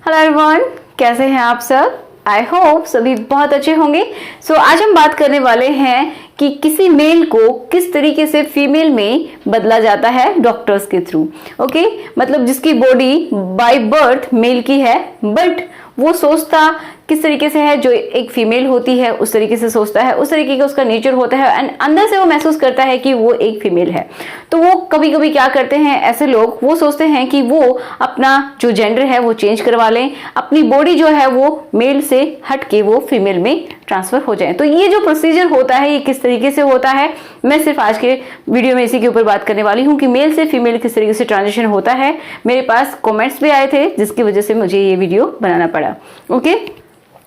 Hello everyone, कैसे हैं आप सब? आई होप सभी बहुत अच्छे होंगे। आज हम बात करने वाले हैं कि किसी मेल को किस तरीके से फीमेल में बदला जाता है डॉक्टर्स के थ्रू। ओके, मतलब जिसकी बॉडी बाय बर्थ मेल की है बट वो सोचता किस तरीके से है, जो एक फीमेल होती है उस तरीके से सोचता है, उस तरीके का उसका नेचर होता है एंड अंदर से वो महसूस करता है कि वो एक फीमेल है। तो वो कभी कभी क्या करते हैं ऐसे लोग, वो सोचते हैं कि वो अपना जो जेंडर है वो चेंज करवा लें, अपनी बॉडी जो है वो मेल से हट के वो फीमेल में ट्रांसफर हो जाए। तो ये जो प्रोसीजर होता है ये किस तरीके से होता है, मैं सिर्फ आज के वीडियो में इसी के ऊपर बात करने वाली हूँ कि मेल से फीमेल किस तरीके से ट्रांजिशन होता है। मेरे पास कमेंट्स भी आए थे जिसकी वजह से मुझे ये वीडियो बनाना पड़ा। ओके,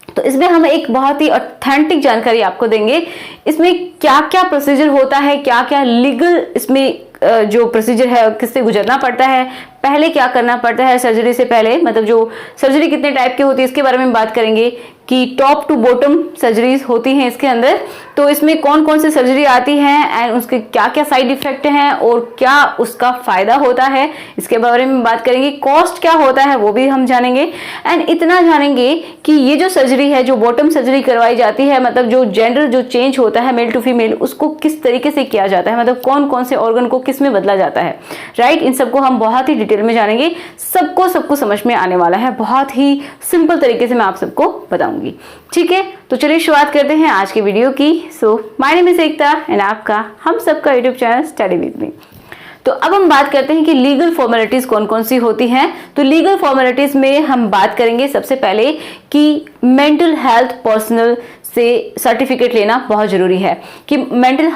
तो इसमें हम एक बहुत ही ऑथेंटिक जानकारी आपको देंगे। इसमें क्या क्या प्रोसीजर होता है, क्या क्या लीगल इसमें जो प्रोसीजर है किससे गुजरना पड़ता है, पहले क्या करना पड़ता है सर्जरी से पहले, मतलब जो सर्जरी कितने टाइप की होती है इसके बारे में बात करेंगे कि टॉप टू बॉटम सर्जरीज होती हैं इसके अंदर। तो इसमें कौन कौन सी सर्जरी आती है एंड उसके क्या क्या साइड इफेक्ट हैं और क्या उसका फायदा होता है इसके बारे में बात करेंगे। कॉस्ट क्या होता है वो भी हम जानेंगे एंड इतना जानेंगे कि ये जो सर्जरी है, जो बॉटम सर्जरी करवाई जाती है, मतलब जो जेंडर जो चेंज होता है मेल टू फीमेल, उसको किस तरीके से किया जाता है, मतलब कौन कौन से ऑर्गन को किस में बदला जाता है। राइट, इन सबको हम बहुत ही डिटेल में जानेंगे, सबको समझ में आने वाला है, बहुत ही सिंपल तरीके से मैं आप सबको बताऊंगी। ठीक है, तो चलिए शुरुआत करते हैं आज के वीडियो की। My name is Ekta and आपका हम सबका YouTube channel study with me. तो अब हम बात करते हैं कि लीगल फॉर्मेलिटीज कौन कौन सी होती हैं। तो लीगल फॉर्मेलिटीज में हम बात करेंगे सबसे पहले कि मेंटल हेल्थ पर्सनल से सर्टिफिकेट लेना बहुत जरूरी है कि मेंटल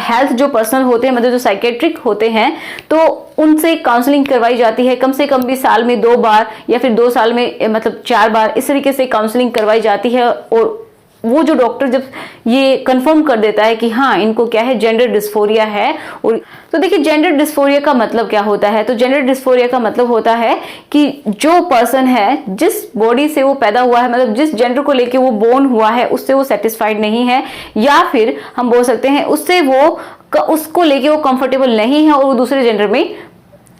हेल्थ जो पर्सनल होते हैं, मतलब जो साइकेट्रिक होते हैं, तो उनसे काउंसलिंग करवाई जाती है कम से कम भी साल में 2 बार या फिर 2 साल में मतलब 4 बार, इस तरीके से काउंसलिंग करवाई जाती है। और वो जो डॉक्टर जब ये कंफर्म कर देता है कि हाँ इनको क्या है, जेंडर डिस्फोरिया है। और तो देखिए जेंडर डिस्फोरिया का मतलब क्या होता है। तो जेंडर डिस्फोरिया का मतलब होता है कि जो पर्सन है, जिस बॉडी से वो पैदा हुआ है, मतलब जिस जेंडर को लेके वो बोर्न हुआ है उससे वो सेटिस्फाइड नहीं है, या फिर हम बोल सकते हैं उससे वो उसको लेके वो कंफर्टेबल नहीं है और वो दूसरे जेंडर में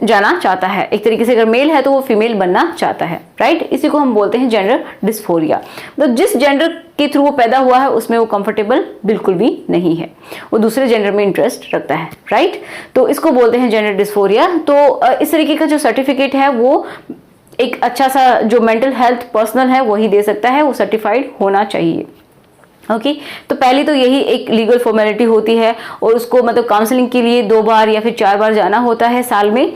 जाना चाहता है। एक तरीके से अगर मेल है तो वो फीमेल बनना चाहता है। राइट, इसी को हम बोलते हैं जेंडर डिस्फोरिया। तो जिस जेंडर के थ्रू वो पैदा हुआ है उसमें वो कंफर्टेबल बिल्कुल भी नहीं है, वो दूसरे जेंडर में इंटरेस्ट रखता है। राइट, तो इसको बोलते हैं जेंडर डिस्फोरिया। तो इस तरीके का जो सर्टिफिकेट है वो एक अच्छा सा जो मेंटल हेल्थ पर्सनल है वही दे सकता है, वो सर्टिफाइड होना चाहिए। ओके, तो पहली तो यही एक लीगल फॉर्मेलिटी होती है और उसको मतलब काउंसलिंग के लिए 2 बार या फिर 4 बार जाना होता है साल में,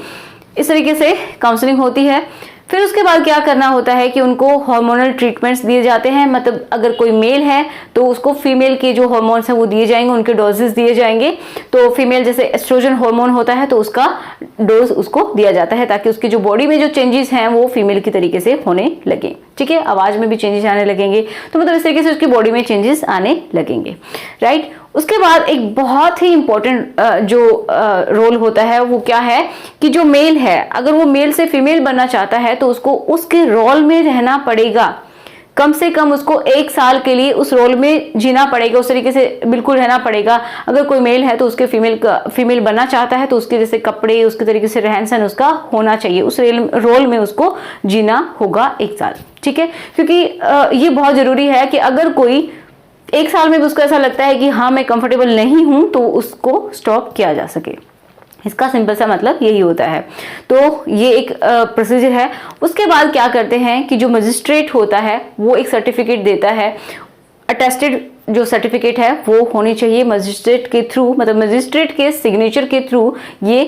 इस तरीके से काउंसलिंग होती है। फिर उसके बाद क्या करना होता है कि उनको हार्मोनल ट्रीटमेंट्स दिए जाते हैं, मतलब अगर कोई मेल है तो उसको फीमेल के जो हार्मोन्स हैं वो दिए जाएंगे, उनके डोजेस दिए जाएंगे। तो फीमेल जैसे एस्ट्रोजन हार्मोन होता है तो उसका डोज उसको दिया जाता है ताकि उसकी जो बॉडी में जो चेंजेस हैं वो फीमेल की तरीके से होने लगे। ठीक है, आवाज में भी चेंजेस आने लगेंगे, तो मतलब इस तरीके से उसकी बॉडी में चेंजेस आने लगेंगे। राइट, उसके बाद एक बहुत ही इंपॉर्टेंट जो रोल होता है वो क्या है कि जो मेल है अगर वो मेल से फीमेल बनना चाहता है तो उसको उसके रोल में रहना पड़ेगा, कम से कम उसको 1 साल के लिए उस रोल में जीना पड़ेगा, उस तरीके से बिल्कुल रहना पड़ेगा। अगर कोई मेल है तो उसके फीमेल बनना चाहता है तो उसके जैसे कपड़े, उसके तरीके से रहन सहन उसका होना चाहिए, उस रोल में उसको जीना होगा 1 साल। ठीक है, क्योंकि ये बहुत जरूरी है कि अगर कोई 1 साल में भी उसको ऐसा लगता है कि हाँ मैं कंफर्टेबल नहीं हूं तो उसको स्टॉप किया जा सके। इसका सिंपल सा मतलब यही होता है। तो ये एक प्रोसीजर है। उसके बाद क्या करते हैं कि जो मजिस्ट्रेट होता है वो एक सर्टिफिकेट देता है, अटेस्टेड जो सर्टिफिकेट है वो होनी चाहिए मजिस्ट्रेट के थ्रू, मतलब मजिस्ट्रेट के सिग्नेचर के थ्रू ये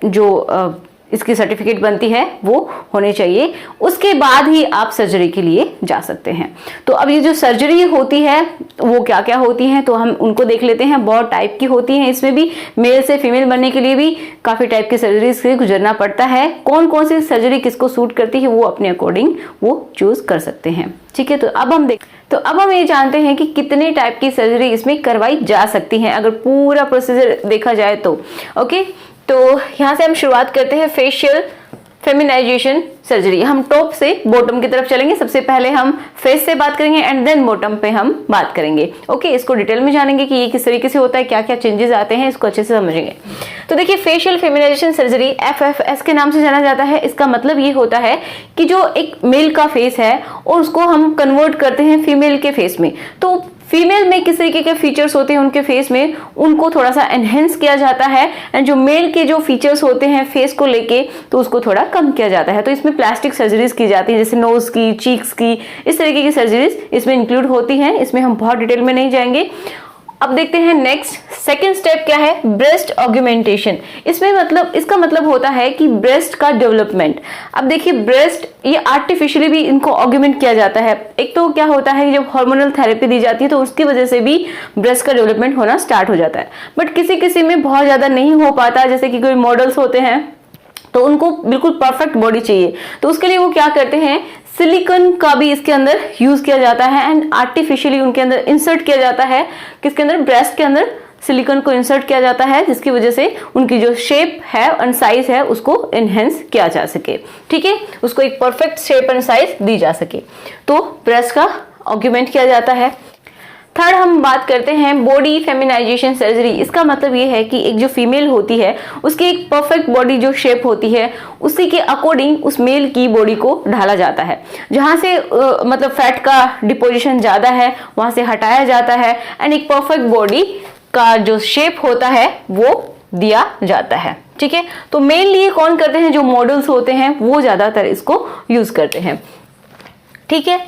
जो इसकी सर्टिफिकेट बनती है वो होनी चाहिए। उसके बाद ही आप सर्जरी के लिए जा सकते हैं। तो अब ये जो सर्जरी होती है वो क्या क्या होती हैं तो हम उनको देख लेते हैं। बहुत टाइप की होती हैं, इसमें भी मेल से फीमेल बनने के लिए भी काफी टाइप की सर्जरी से गुजरना पड़ता है। कौन कौन सी सर्जरी किसको सूट करती है वो अपने अकॉर्डिंग वो चूज कर सकते हैं। ठीक है, तो अब हम ये जानते हैं कि कितने टाइप की सर्जरी इसमें करवाई जा सकती है अगर पूरा प्रोसीजर देखा जाए तो। ओके, तो यहाँ से हम शुरुआत करते हैं फेमिनाइजेशन सर्जरी। हम टॉप से बॉटम की तरफ चलेंगे। सबसे पहले हम फेस से बात करेंगे एंड देन बॉटम पे हम बात करेंगे। ओके, इसको डिटेल में जानेंगे कि ये किस तरीके से होता है, क्या क्या चेंजेस आते हैं, इसको अच्छे से समझेंगे। तो देखिए, फेशियल फेमिनाइजेशन सर्जरी FFS के नाम से जाना जाता है। इसका मतलब ये होता है कि जो एक मेल का फेस है और उसको हम कन्वर्ट करते हैं फीमेल के फेस में। तो फीमेल में किस तरीके के फीचर्स होते हैं उनके फेस में, उनको थोड़ा सा एनहेंस किया जाता है एंड जो मेल के जो फीचर्स होते हैं फेस को लेके तो उसको थोड़ा कम किया जाता है। तो इसमें प्लास्टिक सर्जरीज की जाती है, जैसे नोज की, चीक्स की, इस तरीके की सर्जरीज इसमें इंक्लूड होती हैं। इसमें हम बहुत डिटेल में नहीं जाएंगे। अब देखते हैं नेक्स्ट सेकंड स्टेप क्या है, ब्रेस्ट ऑगमेंटेशन। इसमें मतलब इसका मतलब होता है कि ब्रेस्ट का डेवलपमेंट। अब देखिए, ब्रेस्ट ये आर्टिफिशियली भी इनको ऑगमेंट किया जाता है। एक तो क्या होता है कि जब हार्मोनल थेरेपी दी जाती है तो उसकी वजह से भी ब्रेस्ट का डेवलपमेंट होना स्टार्ट हो जाता है, बट किसी किसी में बहुत ज्यादा नहीं हो पाता। जैसे कि कोई मॉडल्स होते हैं तो उनको बिल्कुल परफेक्ट बॉडी चाहिए, तो उसके लिए वो क्या करते हैं, सिलिकॉन का भी इसके अंदर यूज किया जाता है एंड आर्टिफिशियली उनके अंदर इंसर्ट किया जाता है। किसके अंदर, ब्रेस्ट के अंदर सिलिकॉन को इंसर्ट किया जाता है, जिसकी वजह से उनकी जो शेप है एंड साइज है उसको एनहेंस किया जा सके। ठीक है, उसको एक परफेक्ट शेप एंड साइज दी जा सके, तो ब्रेस्ट का ऑगमेंट किया जाता है। थर्ड हम बात करते हैं बॉडी फेमिनाइजेशन सर्जरी। इसका मतलब ये है कि एक जो फीमेल होती है उसकी एक परफेक्ट बॉडी जो शेप होती है उसी के अकॉर्डिंग उस मेल की बॉडी को ढाला जाता है। जहां से मतलब फैट का डिपोजिशन ज्यादा है वहां से हटाया जाता है एंड एक परफेक्ट बॉडी का जो शेप होता है वो दिया जाता है। ठीक है, तो मेनली ये कौन करते हैं, जो मॉडल्स होते हैं वो ज्यादातर इसको यूज करते हैं। ठीक है,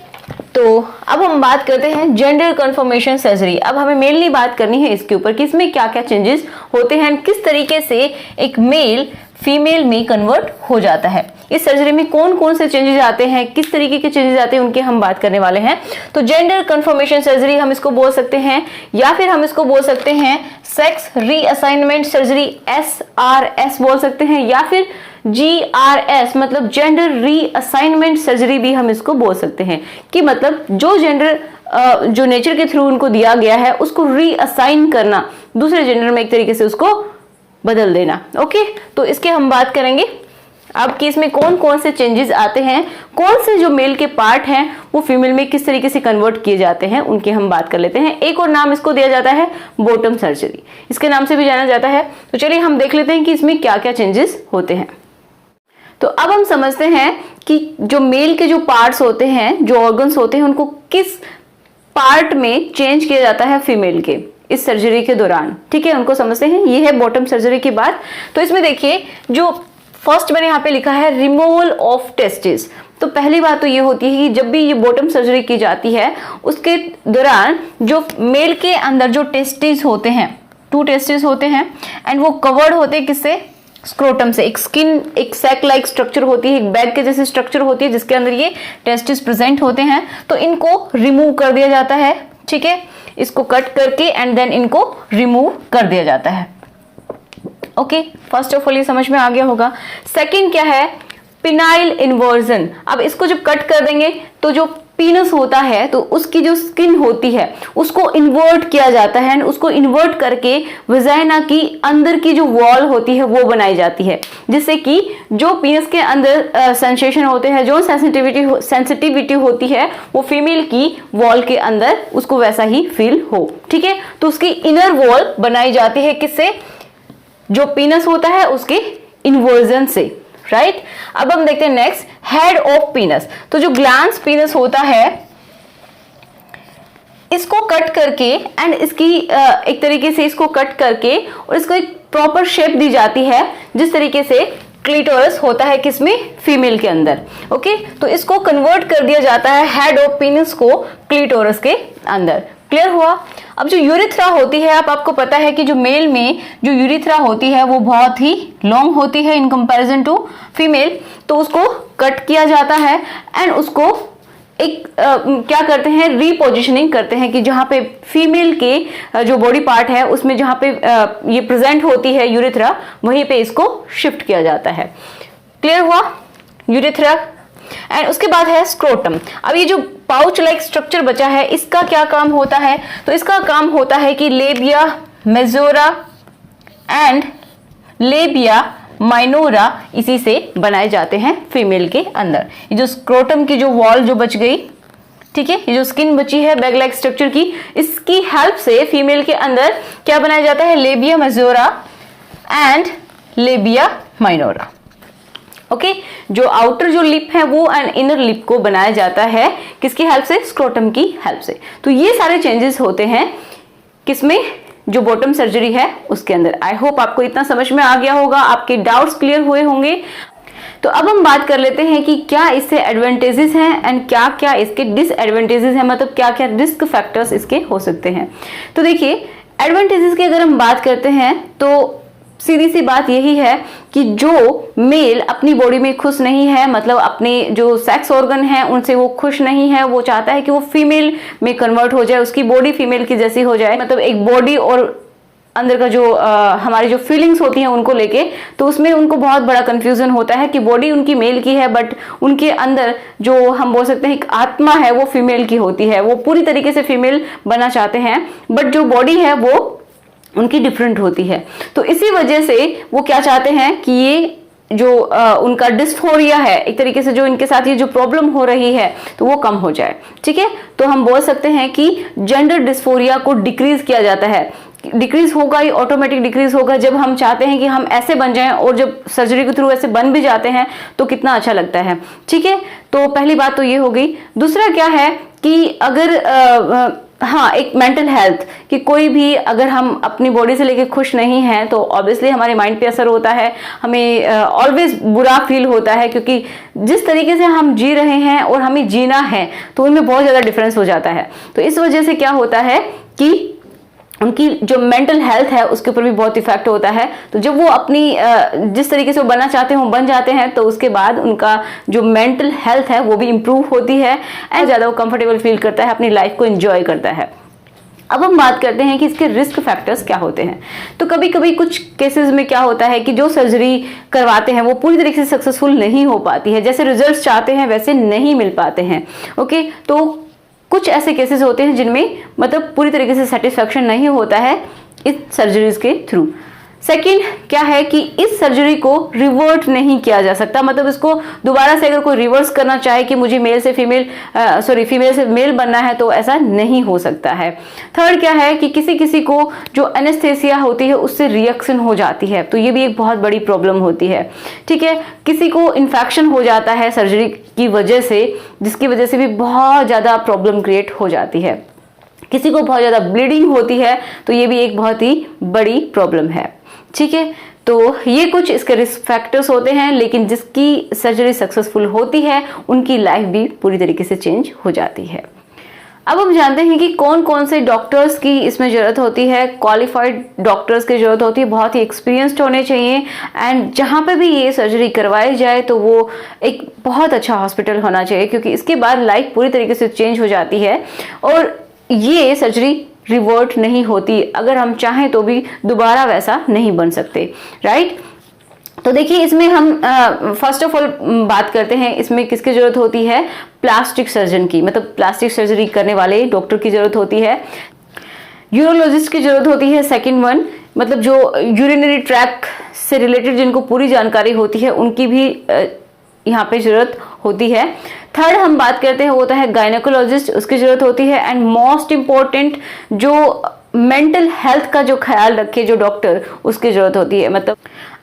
तो अब हम बात करते हैं जेंडर कंफर्मेशन सर्जरी। अब हमें मेनली बात करनी है इसके ऊपर कि इसमें क्या क्या चेंजेस होते हैं, किस तरीके से एक मेल फीमेल में कन्वर्ट हो जाता है। इस सर्जरी में कौन कौन से चेंजेस आते हैं, किस तरीके के चेंजेस आते हैं, उनके हम बात करने वाले हैं। तो जेंडर कंफर्मेशन सर्जरी हम इसको बोल सकते हैं, या फिर हम इसको बोल सकते हैं सेक्स रीअसाइनमेंट सर्जरी, SRS बोल सकते हैं, या फिर GRS मतलब जेंडर रीअसाइनमेंट सर्जरी भी हम इसको बोल सकते हैं। कि मतलब जो जेंडर जो नेचर के थ्रू उनको दिया गया है उसको रीअसाइन करना, दूसरे जेंडर में एक तरीके से उसको बदल देना। ओके, तो इसके हम बात करेंगे अब कि इसमें कौन कौन से चेंजेस आते हैं, कौन से जो मेल के पार्ट हैं वो फीमेल में किस तरीके से कन्वर्ट किए जाते हैं, उनके हम बात कर लेते हैं। एक और नाम इसको दिया जाता है बॉटम सर्जरी, इसके नाम से भी जाना जाता है। तो चलिए हम देख लेते हैं कि इसमें क्या क्या चेंजेस होते हैं। तो अब हम समझते हैं कि जो मेल के जो पार्ट्स होते हैं, जो ऑर्गन्स होते हैं, उनको किस पार्ट में चेंज किया जाता है फीमेल के इस सर्जरी के दौरान। ठीक है, उनको समझते हैं। ये है बॉटम सर्जरी की बात। तो इसमें देखिए, जो फर्स्ट मैंने यहाँ पे लिखा है रिमूवल ऑफ टेस्टिस। तो पहली बात तो ये होती है कि जब भी ये बॉटम सर्जरी की जाती है उसके दौरान जो मेल के अंदर जो टेस्टिस होते हैं, 2 टेस्टिस होते हैं एंड वो कवर्ड होते हैं किससे, स्क्रोटम से। एक स्किन, एक सैक लाइक स्ट्रक्चर होती है, एक बैग के जैसी स्ट्रक्चर होती है जिसके अंदर ये टेस्टिस प्रेजेंट होते हैं। तो इनको रिमूव कर दिया जाता है। ठीक है, इसको कट करके एंड देन इनको रिमूव कर दिया जाता है। ओके, फर्स्ट ऑफ ऑल ये समझ में आ गया होगा। सेकंड क्या है, पिनाइल इन्वर्जन। अब इसको जब कट कर देंगे तो जो पीनस होता है तो उसकी जो स्किन होती है उसको इन्वर्ट किया जाता है, उसको इन्वर्ट करके वजाइना की अंदर की जो वॉल होती है वो बनाई जाती है, जिससे कि जो पीनस के अंदर सेंसेशन होते हैं, जो सेंसिटिविटी होती है वो फीमेल की वॉल के अंदर उसको वैसा ही फील हो। ठीक है, तो उसकी इनर वॉल बनाई जाती है किससे, जो पीनस होता है उसके इन्वर्जन से। राइट, अब हम देखते हैं नेक्स्ट, हेड ऑफ पीनस। तो जो ग्लैंस पीनस होता है इसको कट करके एंड इसकी एक तरीके से इसको कट करके और इसको एक प्रॉपर शेप दी जाती है, जिस तरीके से क्लिटोरस होता है किसमें, फीमेल के अंदर। ओके, तो इसको कन्वर्ट कर दिया जाता है हेड ऑफ पीनस को क्लिटोरस के अंदर। क्लियर हुआ। अब जो यूरिथ्रा होती है, आपको पता है कि जो मेल में जो यूरिथ्रा होती है वो बहुत ही लॉन्ग होती है इन कंपैरिजन टू फीमेल। तो उसको कट किया जाता है एंड उसको एक क्या करते हैं, रीपोजिशनिंग करते हैं कि जहां पे फीमेल के जो बॉडी पार्ट है उसमें जहां पे ये प्रेजेंट होती है यूरिथ्रा, वहीं पे इसको शिफ्ट किया जाता है। क्लियर हुआ, यूरिथ्रा। एंड उसके बाद है स्क्रोटम। अब ये जो पाउच लाइक स्ट्रक्चर बचा है इसका क्या काम होता है, तो इसका काम होता है कि labia majora and labia minora इसी से बनाए जाते हैं फीमेल के अंदर। ये जो स्क्रोटम की जो वॉल जो बच गई, ठीक है, ये जो स्किन बची है बैग लाइक स्ट्रक्चर की, इसकी हेल्प से फीमेल के अंदर क्या बनाया जाता है, labia majora and labia minora. Okay, जो आउटर जो लिप है वो एंड इनर लिप को बनाया जाता है किसकी हेल्प से, स्क्रोटम की हेल्प से। तो ये सारे चेंजेस होते हैं किसमें, जो बॉटम सर्जरी है उसके अंदर। आई होप आपको इतना समझ में आ गया होगा, आपके डाउट्स क्लियर हुए होंगे। तो अब हम बात कर लेते हैं कि क्या इससे एडवांटेजेस हैं एंड क्या क्या इसके डिसएडवांटेजेस हैं, मतलब क्या क्या रिस्क फैक्टर्स इसके हो सकते हैं। तो देखिए, एडवांटेजेस की अगर हम बात करते हैं तो सीधी सी बात यही है कि जो मेल अपनी बॉडी में खुश नहीं है, मतलब अपने जो सेक्स ऑर्गन है उनसे वो खुश नहीं है, वो चाहता है कि वो फीमेल में कन्वर्ट हो जाए, उसकी बॉडी फीमेल की जैसी हो जाए, मतलब एक बॉडी और अंदर का जो हमारी जो फीलिंग्स होती हैं उनको लेके, तो उसमें उनको बहुत बड़ा कंफ्यूजन होता है कि बॉडी उनकी मेल की है बट उनके अंदर जो हम बोल सकते हैं एक आत्मा है वो फीमेल की होती है, वो पूरी तरीके से फीमेल बनना चाहते हैं बट जो बॉडी है वो उनकी डिफरेंट होती है। तो इसी वजह से वो क्या चाहते हैं कि ये जो उनका डिस्फोरिया है, एक तरीके से जो इनके साथ ये जो प्रॉब्लम हो रही है तो वो कम हो जाए, ठीक है। तो हम बोल सकते हैं कि जेंडर डिस्फोरिया को डिक्रीज किया जाता है। डिक्रीज होगा, ये ऑटोमेटिक डिक्रीज होगा जब हम चाहते हैं कि हम ऐसे बन जाएं, और जब सर्जरी के थ्रू ऐसे बन भी जाते हैं तो कितना अच्छा लगता है, ठीक है। तो पहली बात तो ये हो गई। दूसरा क्या है कि अगर हाँ, एक मेंटल हेल्थ कि कोई भी अगर हम अपनी बॉडी से लेके खुश नहीं हैं तो ऑब्वियसली हमारे माइंड पे असर होता है, हमें ऑलवेज बुरा फील होता है, क्योंकि जिस तरीके से हम जी रहे हैं और हमें जीना है तो उनमें बहुत ज़्यादा डिफरेंस हो जाता है। तो इस वजह से क्या होता है कि उनकी जो मेंटल हेल्थ है उसके ऊपर भी बहुत इफेक्ट होता है। तो जब वो अपनी जिस तरीके से वो बनना चाहते हैं वो बन जाते हैं तो उसके बाद उनका जो मेंटल हेल्थ है वो भी इम्प्रूव होती है एंड ज़्यादा वो कंफर्टेबल फील करता है, अपनी लाइफ को एंजॉय करता है। अब हम बात करते हैं कि इसके रिस्क फैक्टर्स क्या होते हैं। तो कभी कभी कुछ केसेस में क्या होता है कि जो सर्जरी करवाते हैं वो पूरी तरीके से सक्सेसफुल नहीं हो पाती है, जैसे रिजल्ट्स चाहते हैं वैसे नहीं मिल पाते हैं। ओके, तो कुछ ऐसे केसेस होते हैं जिनमें मतलब पूरी तरीके से सेटिस्फैक्शन नहीं होता है इस सर्जरीज के थ्रू। सेकंड क्या है कि इस सर्जरी को रिवर्ट नहीं किया जा सकता, मतलब इसको दोबारा से अगर कोई रिवर्स करना चाहे कि मुझे मेल से फीमेल फीमेल से मेल बनना है तो ऐसा नहीं हो सकता है। थर्ड क्या है कि किसी किसी को जो एनेस्थेसिया होती है उससे रिएक्शन हो जाती है, तो ये भी एक बहुत बड़ी प्रॉब्लम होती है, ठीक है। किसी को इन्फेक्शन हो जाता है सर्जरी की वजह से, जिसकी वजह से भी बहुत ज़्यादा प्रॉब्लम क्रिएट हो जाती है। किसी को बहुत ज़्यादा ब्लीडिंग होती है तो ये भी एक बहुत ही बड़ी प्रॉब्लम है, ठीक है। तो ये कुछ इसके रिस्क फैक्टर्स होते हैं, लेकिन जिसकी सर्जरी सक्सेसफुल होती है उनकी लाइफ भी पूरी तरीके से चेंज हो जाती है। अब हम जानते हैं कि कौन कौन से डॉक्टर्स की इसमें ज़रूरत होती है। क्वालिफाइड डॉक्टर्स की ज़रूरत होती है, बहुत ही एक्सपीरियंस्ड होने चाहिए एंड जहाँ पे भी ये सर्जरी करवाई जाए तो वो एक बहुत अच्छा हॉस्पिटल होना चाहिए, क्योंकि इसके बाद लाइफ पूरी तरीके से चेंज हो जाती है और ये सर्जरी रिवर्ट नहीं होती, अगर हम चाहें तो भी दोबारा वैसा नहीं बन सकते, राइट। तो देखिए, इसमें हम फर्स्ट ऑफ ऑल बात करते हैं इसमें किसकी जरूरत होती है, प्लास्टिक सर्जन की, मतलब प्लास्टिक सर्जरी करने वाले डॉक्टर की जरूरत होती है। यूरोलॉजिस्ट की जरूरत होती है सेकंड वन, मतलब जो यूरिनरी ट्रैक से रिलेटेड जिनको पूरी जानकारी होती है उनकी भी यहाँ पे जरूरत होती है। थर्ड हम बात करते हैं वो होता है गायनेकोलॉजिस्ट, उसकी जरूरत होती है। एंड मोस्ट इम्पोर्टेंट जो मेंटल हेल्थ का जो ख्याल रखे जो डॉक्टर, उसकी जरूरत होती है। मतलब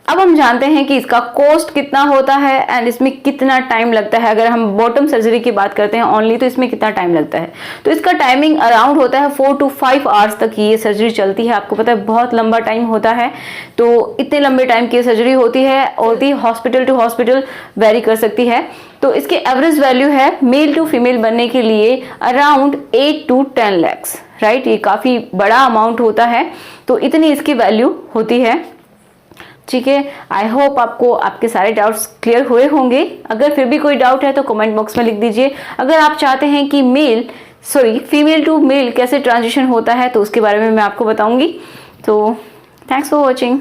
अब हम जानते हैं कि इसका कॉस्ट कितना होता है एंड इसमें कितना टाइम लगता है। अगर हम बॉटम सर्जरी की बात करते हैं ओनली, तो इसमें कितना टाइम लगता है, तो इसका टाइमिंग अराउंड होता है 4 to 5 आवर्स तक ये सर्जरी चलती है। आपको पता है बहुत लंबा टाइम होता है, तो इतने लंबे टाइम की सर्जरी होती है और हॉस्पिटल टू हॉस्पिटल वेरी कर सकती है। तो इसके एवरेज वैल्यू है मेल टू फीमेल बनने के लिए अराउंड 8 to 10 lakhs, राइट। ये काफ़ी बड़ा अमाउंट होता है, तो इतनी इसकी वैल्यू होती है, ठीक है। आई होप आपको आपके सारे डाउट्स क्लियर हुए होंगे। अगर फिर भी कोई डाउट है तो कमेंट बॉक्स में लिख दीजिए। अगर आप चाहते हैं कि फीमेल टू मेल कैसे ट्रांजिशन होता है तो उसके बारे में मैं आपको बताऊंगी। तो थैंक्स फॉर वॉचिंग।